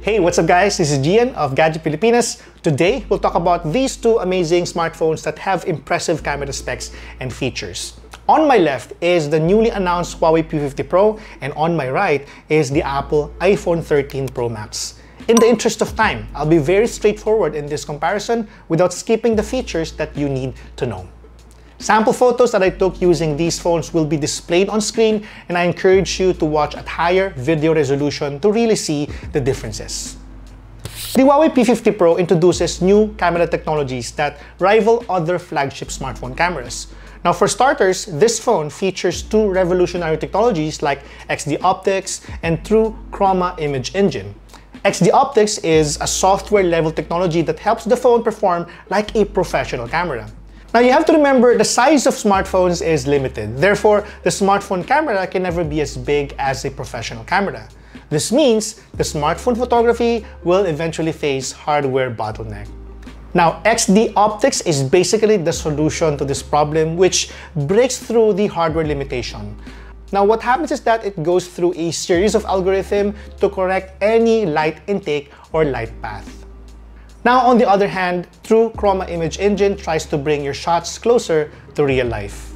Hey, what's up guys? This is Gian of Gadget Pilipinas. Today, we'll talk about these two amazing smartphones that have impressive camera specs and features. On my left is the newly announced Huawei P50 Pro, and on my right is the Apple iPhone 13 Pro Max. In the interest of time, I'll be very straightforward in this comparison without skipping the features that you need to know. Sample photos that I took using these phones will be displayed on screen, and I encourage you to watch at higher video resolution to really see the differences. The Huawei P50 Pro introduces new camera technologies that rival other flagship smartphone cameras. Now for starters, this phone features two revolutionary technologies like XD optics and true chroma image engine. XD optics is a software-level technology that helps the phone perform like a professional camera. Now you have to remember the size of smartphones is limited. Therefore, the smartphone camera can never be as big as a professional camera. This means the smartphone photography will eventually face hardware bottleneck. Now, XD optics is basically the solution to this problem, which breaks through the hardware limitation. Now, what happens is that it goes through a series of algorithms to correct any light intake or light path. Now, on the other hand, true chroma image engine tries to bring your shots closer to real life.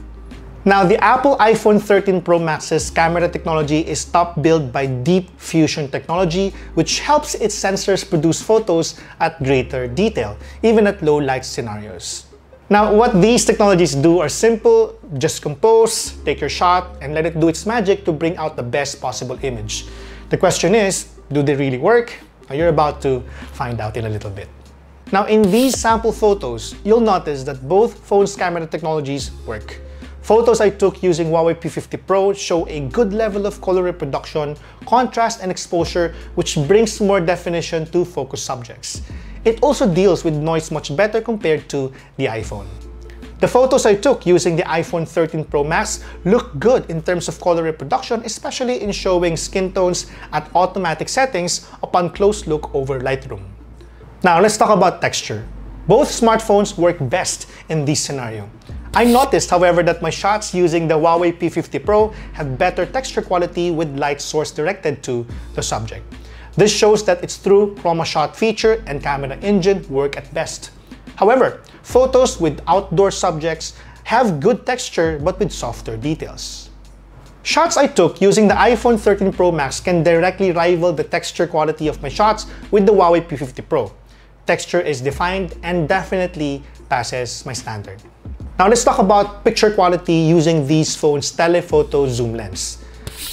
Now, the Apple iPhone 13 Pro Max's camera technology is top-billed by deep fusion technology, which helps its sensors produce photos at greater detail, even at low light scenarios. Now, what these technologies do are simple: just compose, take your shot, and let it do its magic to bring out the best possible image. The question is, do they really work? You're about to find out in a little bit. Now, in these sample photos, you'll notice that both phones' camera technologies work. Photos I took using Huawei P50 Pro show a good level of color reproduction, contrast, and exposure, which brings more definition to focus subjects. It also deals with noise much better compared to the iPhone. The photos I took using the iPhone 13 Pro Max look good in terms of color reproduction, especially in showing skin tones at automatic settings upon close look over Lightroom. Now let's talk about texture. Both smartphones work best in this scenario. I noticed, however, that my shots using the Huawei P50 Pro have better texture quality with light source directed to the subject. This shows that its true chroma shot feature and camera engine work at best. However, photos with outdoor subjects have good texture but with softer details. Shots I took using the iPhone 13 Pro Max can directly rival the texture quality of my shots with the Huawei P50 Pro. Texture is defined and definitely passes my standard. Now let's talk about picture quality using these phones' telephoto zoom lens.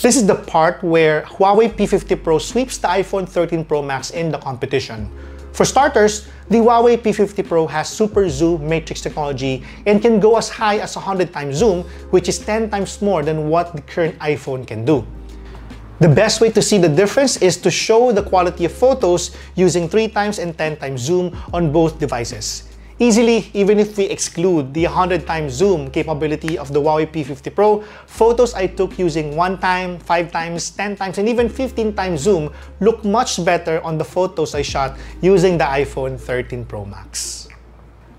This is the part where Huawei P50 Pro sweeps the iPhone 13 Pro Max in the competition. For starters, the Huawei P50 Pro has Super Zoom Matrix technology and can go as high as 100 times zoom, which is 10 times more than what the current iPhone can do. The best way to see the difference is to show the quality of photos using 3 times and 10 times zoom on both devices. Easily, even if we exclude the 100 times zoom capability of the Huawei P50 Pro, photos I took using 1 time, 5 times, 10 times, and even 15 times zoom look much better on the photos I shot using the iPhone 13 Pro Max.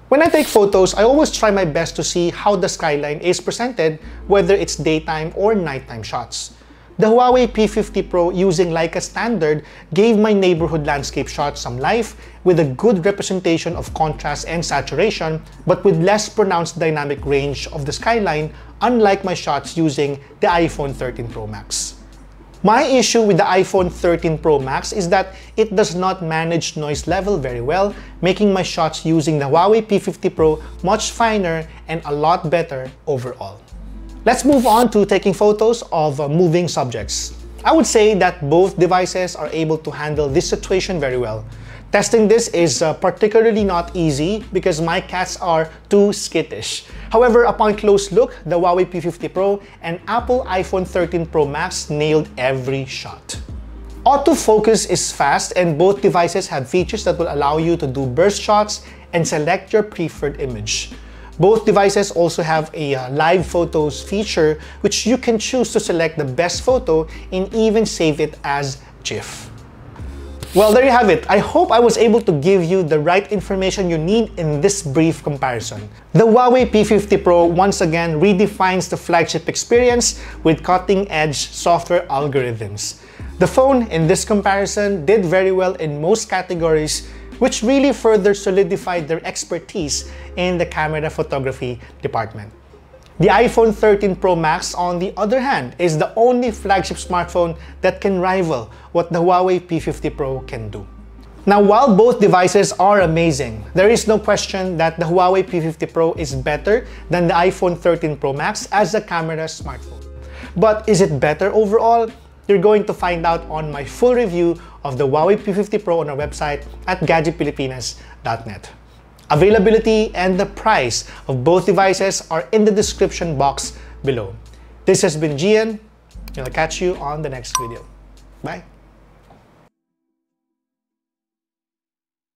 When I take photos, I always try my best to see how the skyline is presented, whether it's daytime or nighttime shots. The Huawei P50 Pro using Leica standard gave my neighborhood landscape shot some life with a good representation of contrast and saturation, but with less pronounced dynamic range of the skyline, unlike my shots using the iPhone 13 Pro Max. My issue with the iPhone 13 Pro Max is that it does not manage noise level very well, making my shots using the Huawei P50 Pro much finer and a lot better overall. Let's move on to taking photos of moving subjects. I would say that both devices are able to handle this situation very well. Testing this is particularly not easy because my cats are too skittish. However, upon close look, the Huawei P50 Pro and Apple iPhone 13 Pro Max nailed every shot. Autofocus is fast, and both devices have features that will allow you to do burst shots and select your preferred image. Both devices also have a live photos feature, which you can choose to select the best photo and even save it as GIF. Well, there you have it. I hope I was able to give you the right information you need in this brief comparison. The Huawei P50 Pro once again redefines the flagship experience with cutting-edge software algorithms. The phone in this comparison did very well in most categories, which really further solidified their expertise in the camera photography department. The iPhone 13 Pro Max, on the other hand, is the only flagship smartphone that can rival what the Huawei P50 Pro can do. Now, while both devices are amazing, there is no question that the Huawei P50 Pro is better than the iPhone 13 Pro Max as a camera smartphone. But is it better overall? You're going to find out on my full review of the Huawei P50 Pro on our website at gadgetpilipinas.net. Availability and the price of both devices are in the description box below. This has been Gian, and I'll catch you on the next video. Bye!